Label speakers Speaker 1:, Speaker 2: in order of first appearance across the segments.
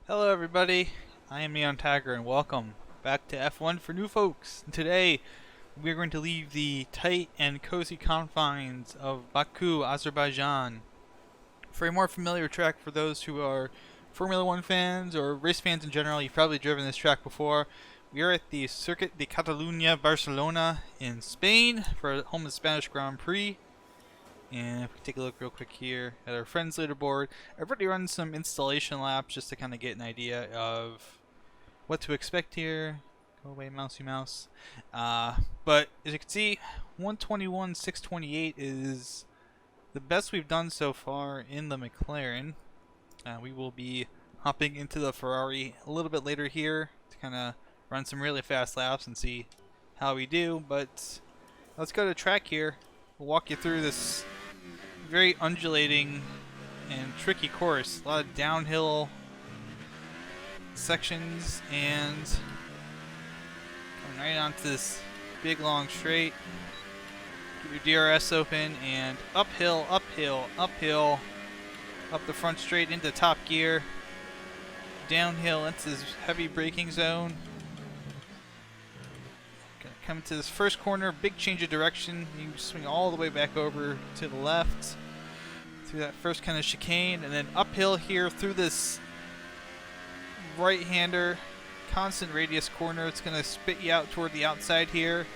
Speaker 1: Hello everybody, I am NihonTiger and welcome back to F1 for new folks. Today we are going to leave the tight and cozy confines of Baku, Azerbaijan for a more familiar track for those who are Formula 1 fans or race fans in general. You've probably driven this track before. We are at the Circuit de Catalunya-Barcelona in Spain for home of the Spanish Grand Prix. And if we take a look real quick here at our friends leaderboard, I've already run some installation laps just to kind of get an idea of what to expect here. Go away, mousey mouse. But as you can see, 121.628 is the best we've done so far in the McLaren. We will be hopping into the Ferrari a little bit later here to kind of run some really fast laps and see how we do. But let's go to the track here. We'll walk you through this very undulating and tricky course. A lot of downhill sections and coming right onto this big long straight. Get your DRS open and uphill, uphill, uphill, up the front straight into top gear, downhill into this heavy braking zone. Come to this first corner, big change of direction. You swing all the way back over to the left through that first kind of chicane, and then uphill here through this right-hander constant radius corner. It's going to spit you out toward the outside here.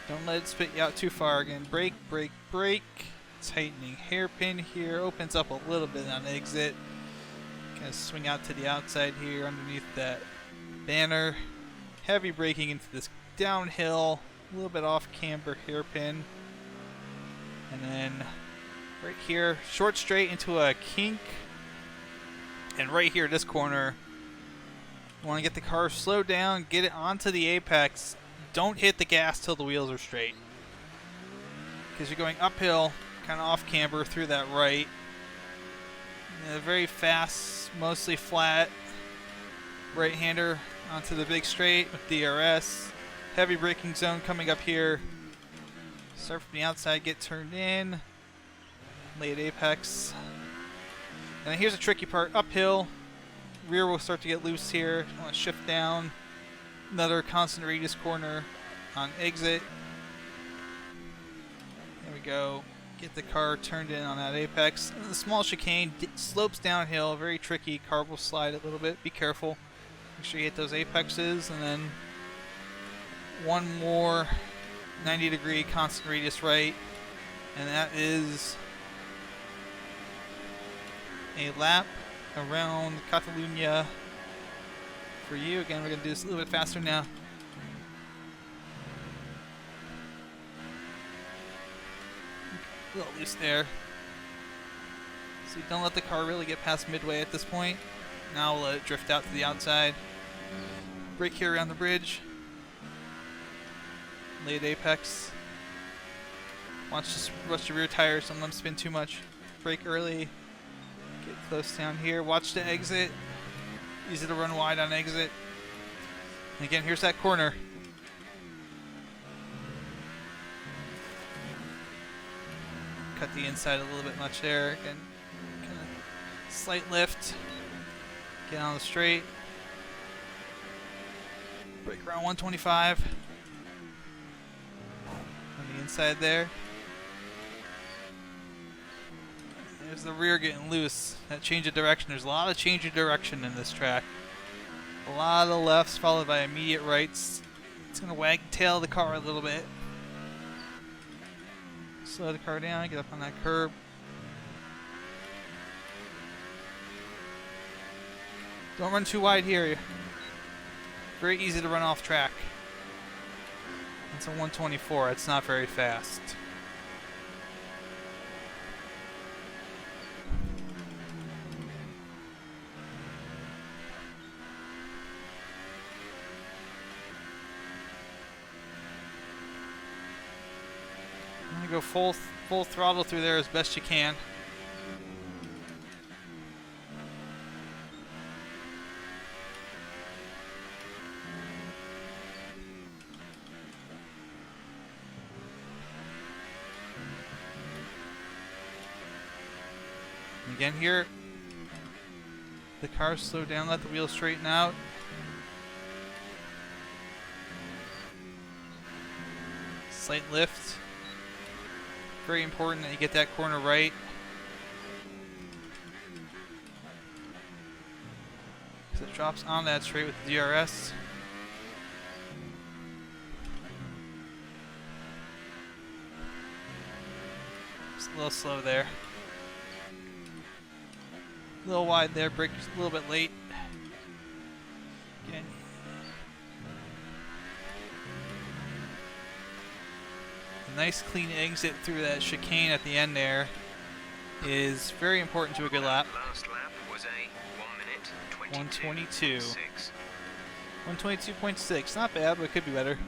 Speaker 1: Don't let it spit you out too far. Again, brake, brake, brake. Tightening hairpin here. Opens up a little bit on exit. Kind of swing out to the outside here underneath that banner. Heavy braking into this downhill, a little bit off camber hairpin, and then right here, short straight into a kink, and right here, this corner, you want to get the car slowed down, get it onto the apex, don't hit the gas till the wheels are straight, because you're going uphill, kind of off camber through that right, and a very fast, mostly flat, right-hander onto the big straight with DRS. Heavy braking zone coming up here. Start from the outside, get turned in. Late apex. And then here's the tricky part. Uphill. Rear will start to get loose here. I want to shift down. Another constant radius corner on exit. There we go. Get the car turned in on that apex. And the small chicane slopes downhill. Very tricky. Car will slide a little bit. Be careful. Make sure you hit those apexes, and then one more 90-degree constant radius right, and that is a lap around Catalunya for you. Again, we're going to do this a little bit faster now. A little loose there. So don't let the car really get past midway at this point. Now we'll let it drift out to the outside. Brake here around the bridge. Late apex. Watch your rear tires, don't let them spin too much. Brake early. Get close down here. Watch the exit. Easy to run wide on exit. And again, here's that corner. Cut the inside a little bit much there. Again, kind of slight lift. Get on the straight. Brake around 125. On the inside there. There's the rear getting loose. That change of direction. There's a lot of change of direction in this track. A lot of lefts followed by immediate rights. It's going to wag the tail of the car a little bit. Slow the car down, get up on that curb. Don't run too wide here. Very easy to run off track. It's a 124. It's not very fast. I'm gonna go full throttle through there as best you can. Again here, the car slow down, let the wheels straighten out. Slight lift. Very important that you get that corner right. So it drops on that straight with the DRS. Just a little slow there. A little wide there, brake a little bit late. Again. A nice clean exit through that chicane at the end there is very important to a good lap.
Speaker 2: Last lap was a 1 minute
Speaker 1: 122.
Speaker 2: 22.6.
Speaker 1: 122.6. Not bad, but it could be better.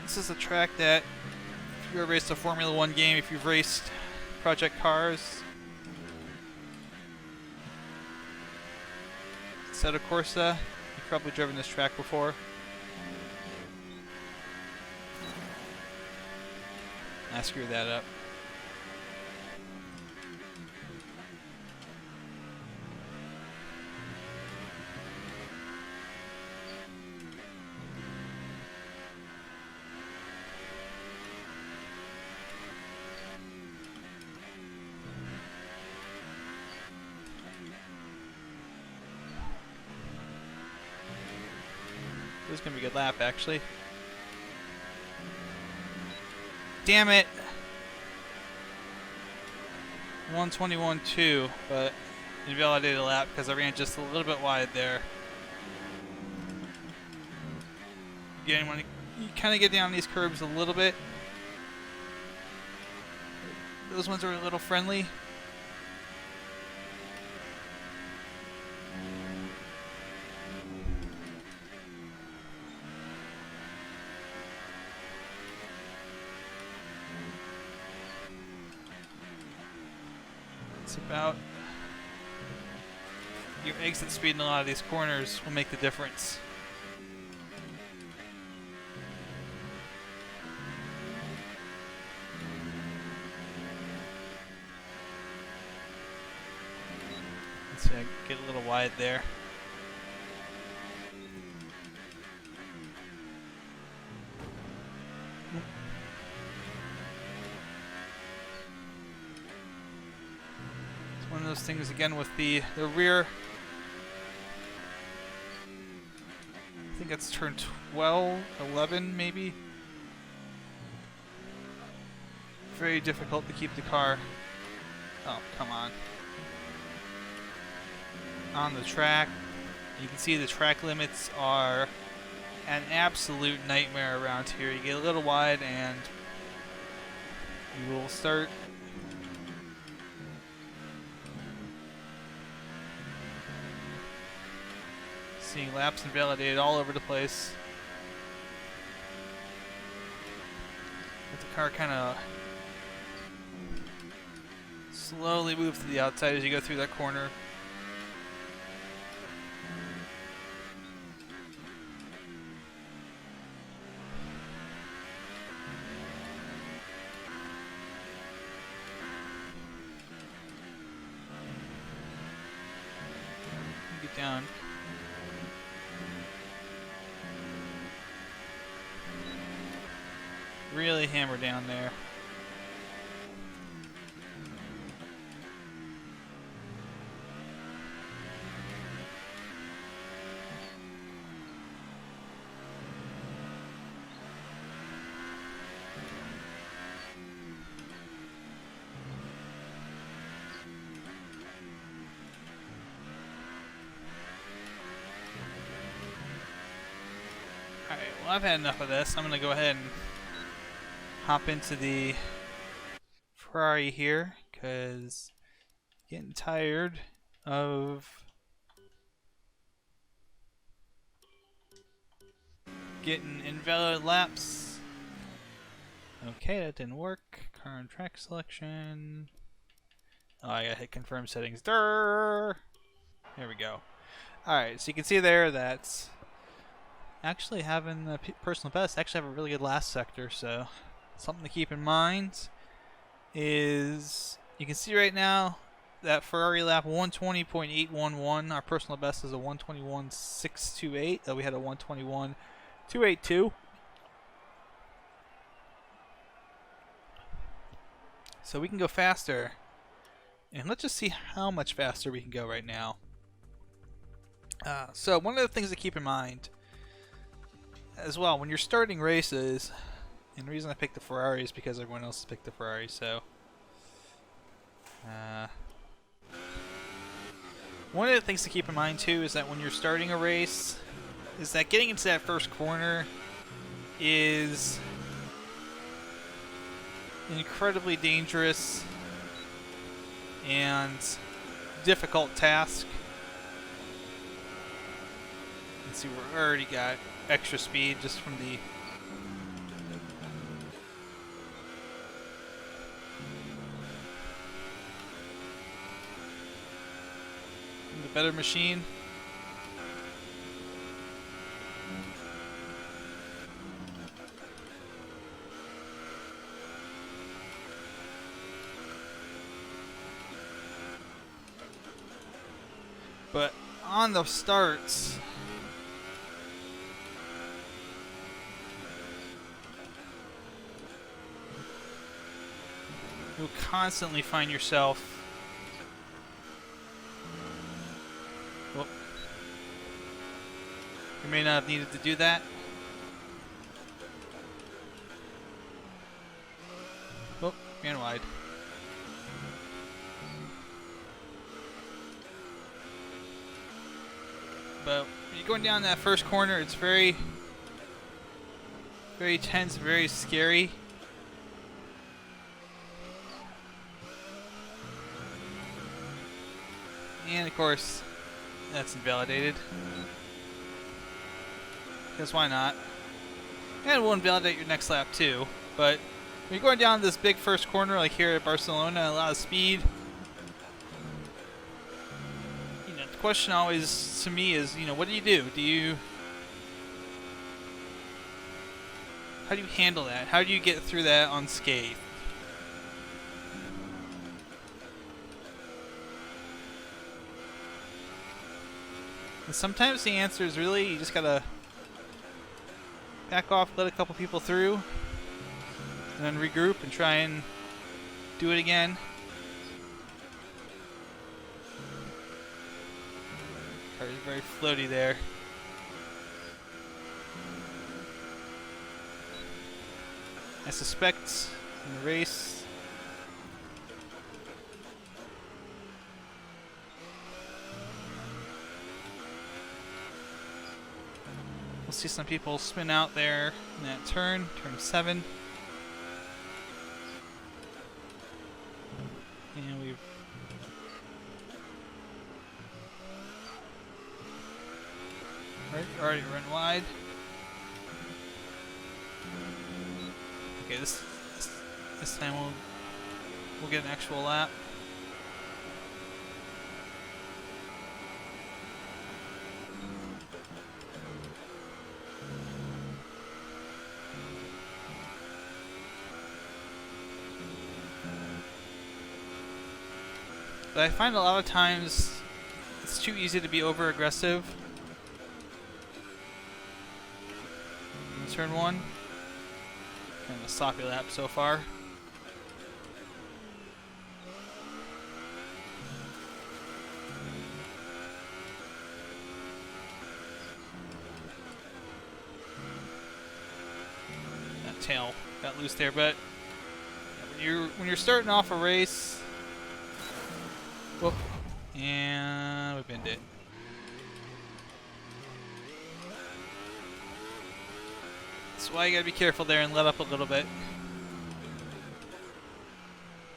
Speaker 1: This is a track that, if you've ever raced a Formula 1 game, if you've raced Project Cars, Assetto Corsa, you've probably driven this track before. I screwed that up. This is going to be a good lap, actually. Damn it! 121.2, but invalidated a lap because I ran just a little bit wide there. Again, when you kind of get down these curves a little bit, those ones are a little friendly. It's about your exit speed in a lot of these corners will make the difference. Let's see, I get a little wide there. One of those things again with the rear. I think it's turn 12, 11 maybe. Very difficult to keep the car. Oh, come on the track. You can see the track limits are an absolute nightmare around here. You get a little wide and you will start seeing laps invalidated all over the place. Let the car kind of slowly move to the outside as you go through that corner. Get down. Really hammer down there. Alright, well I've had enough of this. I'm going to go ahead and hop into the Ferrari here because getting tired of getting invalid laps Okay, that didn't work. Car and track selection. Oh, I gotta hit confirm settings. There we go. Alright, so you can see there that actually having the personal best actually have a really good last sector, so something to keep in mind is you can see right now that Ferrari lap 120.811, our personal best is a 121.628, we had a 121.282. So we can go faster. And let's just see how much faster we can go right now. So one of the things to keep in mind as well, when you're starting races, and the reason I picked the Ferrari is because everyone else has picked the Ferrari, so one of the things to keep in mind too is that when you're starting a race, is that getting into that first corner is an incredibly dangerous and difficult task. Let's see, we already got extra speed just from the better machine. But on the starts, you'll constantly find yourself you may not have needed to do that. Oh, ran wide. But when you're going down that first corner, it's very, very tense, very scary. And of course, that's invalidated. Because why not? And it will invalidate your next lap too. But when you're going down this big first corner, like here at Barcelona, a lot of speed. You know, the question always to me is, you know, what do you do? How do you handle that? How do you get through that unscathed? And sometimes the answer is really you just gotta back off, let a couple people through, and then regroup and try and do it again. Car is very floaty there. I suspect in the race we'll see some people spin out there in that turn 7. And we've already run wide. Okay, this time we'll get an actual lap. But I find a lot of times it's too easy to be over aggressive in turn 1. Kind of a sloppy lap so far. That tail got loose there, but when you're starting off a race. Whoop. And we binned it. That's why you gotta be careful there and let up a little bit.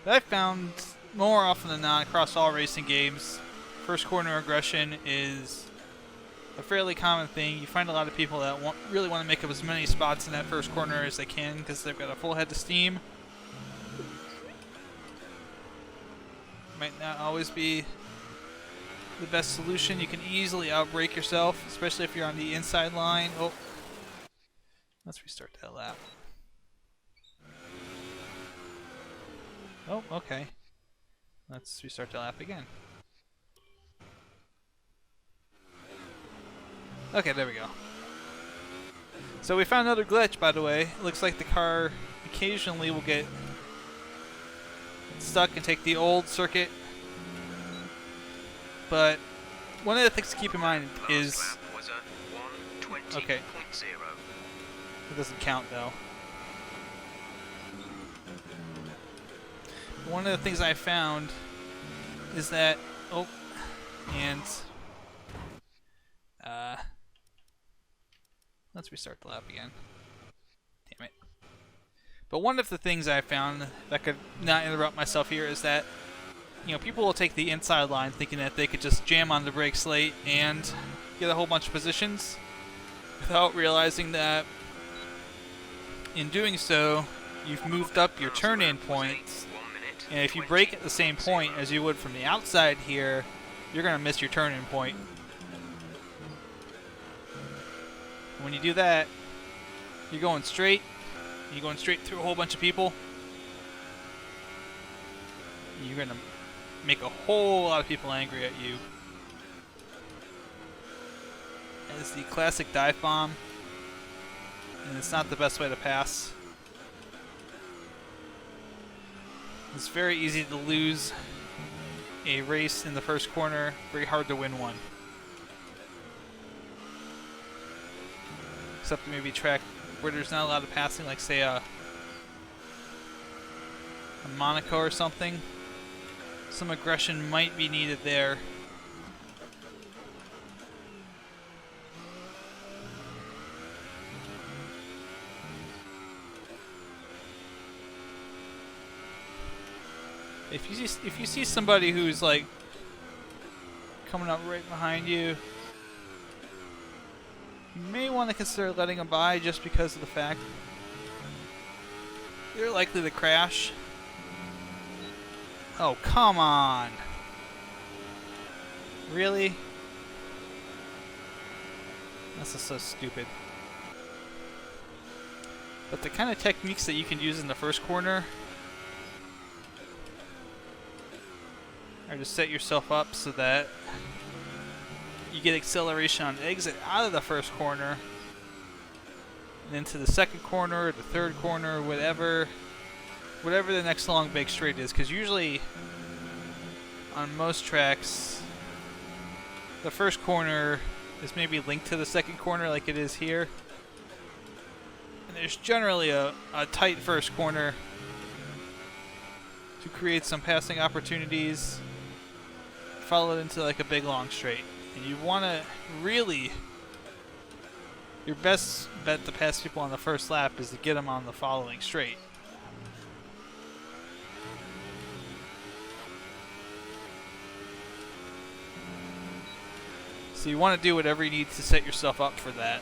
Speaker 1: But I've found more often than not across all racing games, first corner aggression is a fairly common thing. You find a lot of people that really want to make up as many spots in that first corner as they can because they've got a full head of steam. Might not always be the best solution. You can easily outbrake yourself, especially if you're on the inside line. Oh, let's restart that lap. Oh, okay. Let's restart the lap again. Okay, there we go. So we found another glitch, by the way. It looks like the car occasionally will get stuck and take the old circuit. But one of the things to keep in mind is... Okay. It doesn't count, though. One of the things I found is that... Oh, and... let's restart the lap again. Damn it. But one of the things I found that could not interrupt myself here is that, you know, people will take the inside line thinking that they could just jam on the brakes late and get a whole bunch of positions without realizing that in doing so, you've moved up your turn-in points, and if you brake at the same point as you would from the outside here, you're going to miss your turn-in point. When you do that, you're going straight through a whole bunch of people. You're going to make a whole lot of people angry at you. It's the classic dive bomb, and it's not the best way to pass. It's very easy to lose a race in the first corner, very hard to win one. Except maybe a track where there's not a lot of passing, like say a Monaco or something. Some aggression might be needed there. If you see somebody who's like coming up right behind you, you may want to consider letting them by just because of the fact they're likely to crash. Oh, come on. Really? This is so stupid. But the kind of techniques that you can use in the first corner are to set yourself up so that you get acceleration on the exit out of the first corner and into the second corner, the third corner, whatever the next long big straight is, because usually on most tracks the first corner is maybe linked to the second corner like it is here, and there's generally a tight first corner to create some passing opportunities followed into like a big long straight. And you want to really, your best bet to pass people on the first lap is to get them on the following straight. So you want to do whatever you need to set yourself up for that,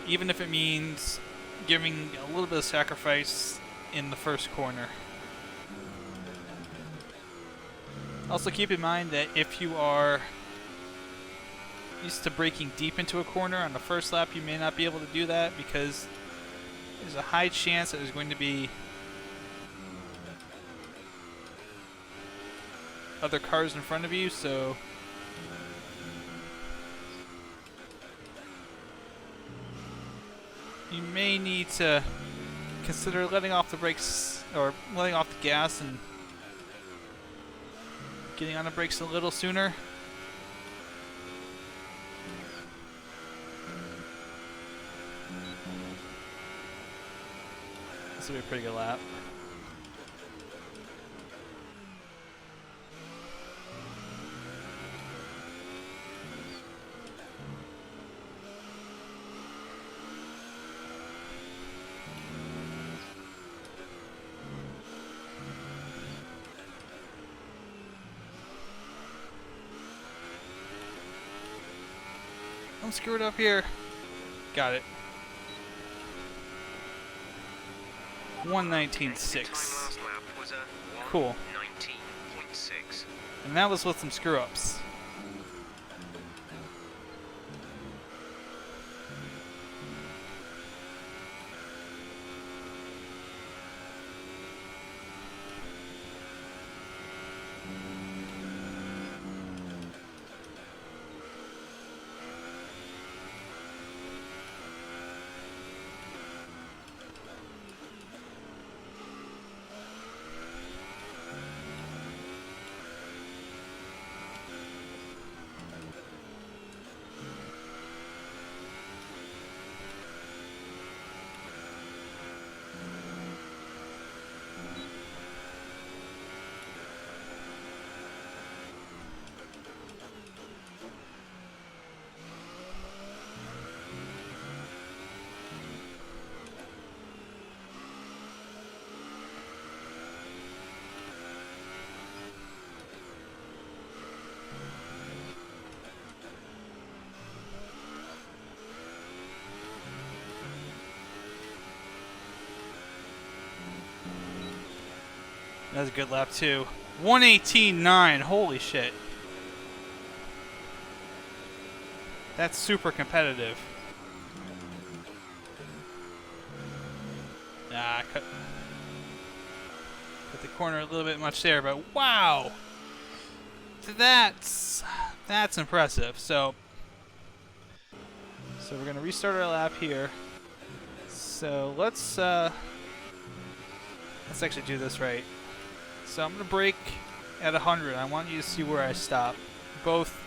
Speaker 1: even if it means giving a little bit of sacrifice in the first corner. Also keep in mind that if you are used to braking deep into a corner on the first lap, you may not be able to do that because there's a high chance that there's going to be other cars in front of you, so you may need to consider letting off the brakes or letting off the gas and getting on the brakes a little sooner. This will be a pretty good lap. Don't screw it up here. Got it. 1:19.6. Cool. And that was with some screw-ups. That was a good lap too. 1:18.9. Holy shit. That's super competitive. I cut the corner a little bit much there, but wow, that's impressive. So we're gonna restart our lap here. So let's actually do this right. So I'm gonna brake at 100. I want you to see where I stop, both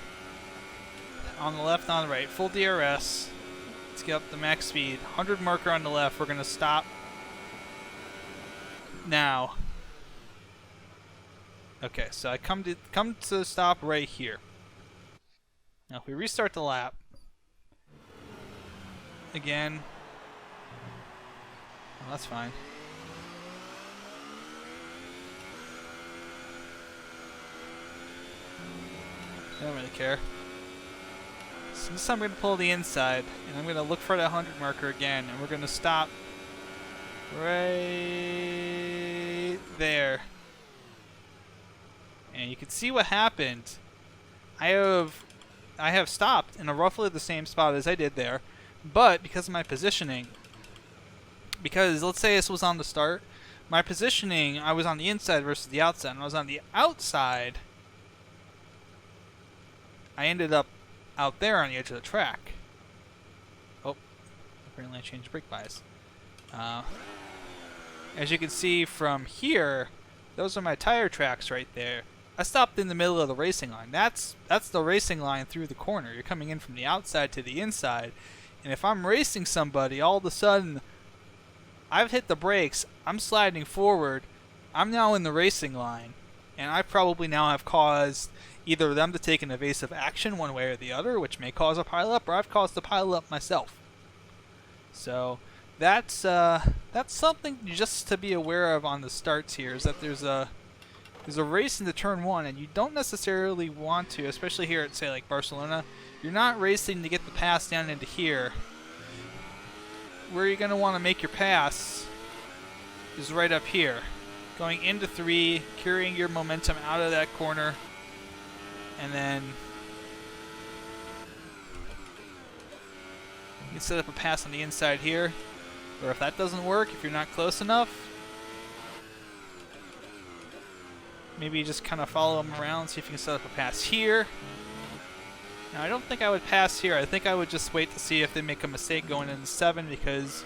Speaker 1: on the left and on the right. Full DRS. Let's get up the max speed. 100 marker on the left. We're gonna stop now. Okay, so I come to the stop right here. Now if we restart the lap again, well, that's fine. I don't really care. So this time I'm going to pull the inside, and I'm going to look for that 100 marker again, and we're going to stop right there. And you can see what happened. I have stopped in a roughly the same spot as I did there, but because of my positioning, because let's say this was on the start, my positioning, I was on the inside versus the outside, and I was on the outside, I ended up out there on the edge of the track. Oh, apparently I changed brake bias. As you can see from here, those are my tire tracks right there. I stopped in the middle of the racing line. That's the racing line through the corner. You're coming in from the outside to the inside. And if I'm racing somebody, all of a sudden, I've hit the brakes, I'm sliding forward, I'm now in the racing line, and I probably now have caused either them to take an evasive action one way or the other, which may cause a pileup, or I've caused a pileup myself. So that's something just to be aware of on the starts here, is that there's a race into turn one, and you don't necessarily want to, especially here at, say, like Barcelona, you're not racing to get the pass down into here. Where you're going to want to make your pass is right up here. Going into 3, carrying your momentum out of that corner, and then you can set up a pass on the inside here. Or if that doesn't work, if you're not close enough, maybe you just kind of follow them around, see if you can set up a pass here. Now, I don't think I would pass here. I think I would just wait to see if they make a mistake going into 7, because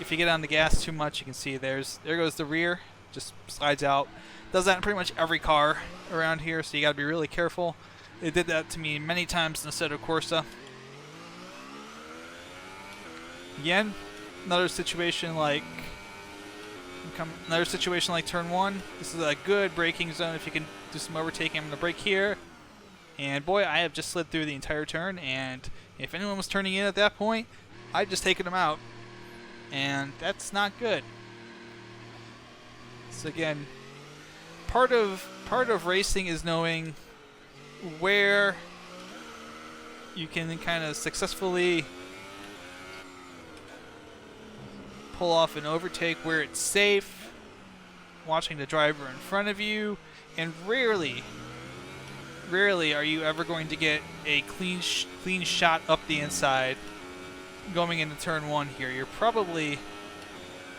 Speaker 1: if you get on the gas too much, you can see there goes the rear, just slides out. Does that in pretty much every car around here, so you got to be really careful. It did that to me many times in the Assetto Corsa. Again, another situation like turn 1. This is a good braking zone. If you can do some overtaking, I'm going to brake here. And boy, I have just slid through the entire turn, and if anyone was turning in at that point, I'd just taken them out. And that's not good. So again, part of racing is knowing where you can kind of successfully pull off an overtake where it's safe, watching the driver in front of you, and rarely are you ever going to get a clean shot up the inside going into turn 1 here. You're probably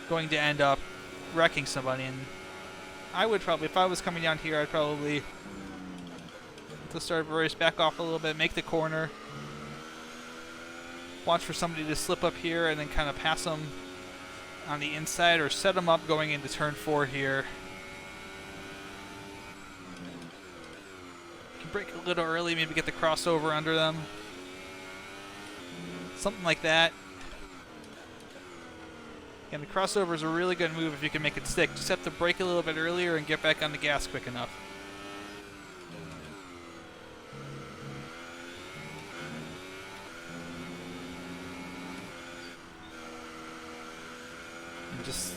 Speaker 1: going to end up wrecking somebody, and I would probably, if I was coming down here, I'd probably, at the start of a race, back off a little bit, make the corner, watch for somebody to slip up here, and then kind of pass them on the inside, or set them up going into turn 4 here. You can brake a little early, maybe get the crossover under them. Something like that. And the crossover is a really good move if you can make it stick. Just have to brake a little bit earlier and get back on the gas quick enough. And just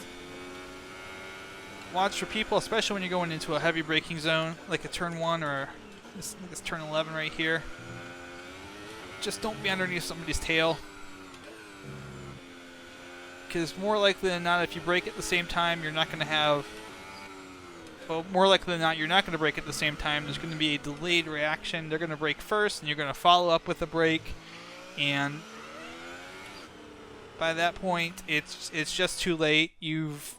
Speaker 1: watch for people, especially when you're going into a heavy braking zone, like a turn 1 or this turn 11 right here. Just don't be underneath somebody's tail. Because more likely than not, if you brake at the same time, you're not going to have... Well, more likely than not, you're not going to brake at the same time. There's going to be a delayed reaction. They're going to brake first, and you're going to follow up with a brake. And by that point, it's just too late. You've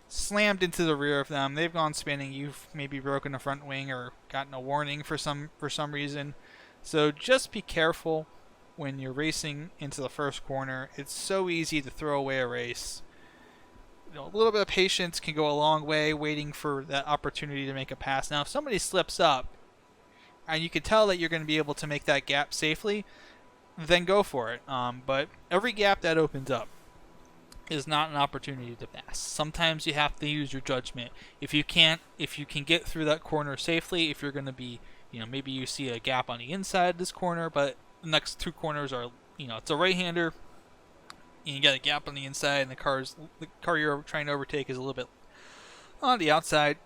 Speaker 1: slammed into the rear of them. They've gone spinning. You've maybe broken a front wing or gotten a warning for some reason. So just be careful when you're racing into the first corner. It's so easy to throw away a race. You know, a little bit of patience can go a long way, waiting for that opportunity to make a pass. Now, if somebody slips up, and you can tell that you're going to be able to make that gap safely, then go for it. But every gap that opens up is not an opportunity to pass. Sometimes you have to use your judgment. If you can get through that corner safely, if you're going to be, maybe you see a gap on the inside of this corner, but the next 2 corners are, it's a right-hander, and you got a gap on the inside, and the car you're trying to overtake is a little bit on the outside.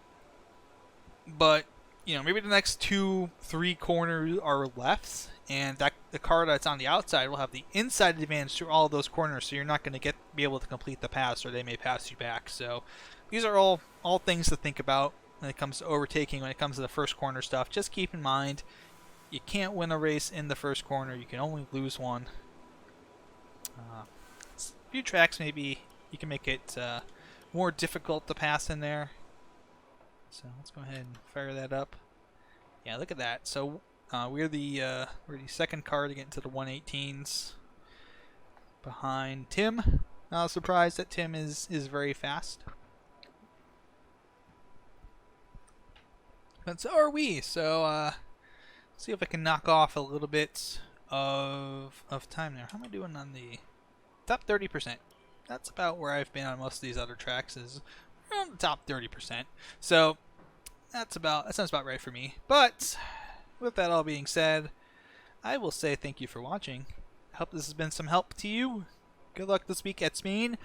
Speaker 1: But, maybe the next 2-3 corners are lefts, and the car that's on the outside will have the inside advantage through all of those corners, so you're not going to be able to complete the pass, or they may pass you back. So these are all things to think about when it comes to overtaking, when it comes to the first corner stuff. Just keep in mind, you can't win a race in the first corner. You can only lose one. A few tracks, maybe you can make it more difficult to pass in there. So let's go ahead and fire that up. Yeah, look at that. So we're the second car to get into the 118s behind Tim. Not surprised that Tim is very fast. But so are we. So see if I can knock off a little bit of time there. How am I doing on the top 30%? That's about where I've been on most of these other tracks, is around the top 30%. So that sounds about right for me. But with that all being said, I will say thank you for watching. I hope this has been some help to you. Good luck this week at Spain.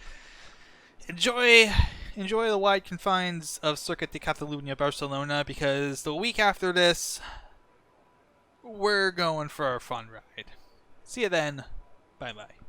Speaker 1: Enjoy the wide confines of Circuit de Catalunya-Barcelona, because the week after this, we're going for a fun ride. See you then. Bye-bye.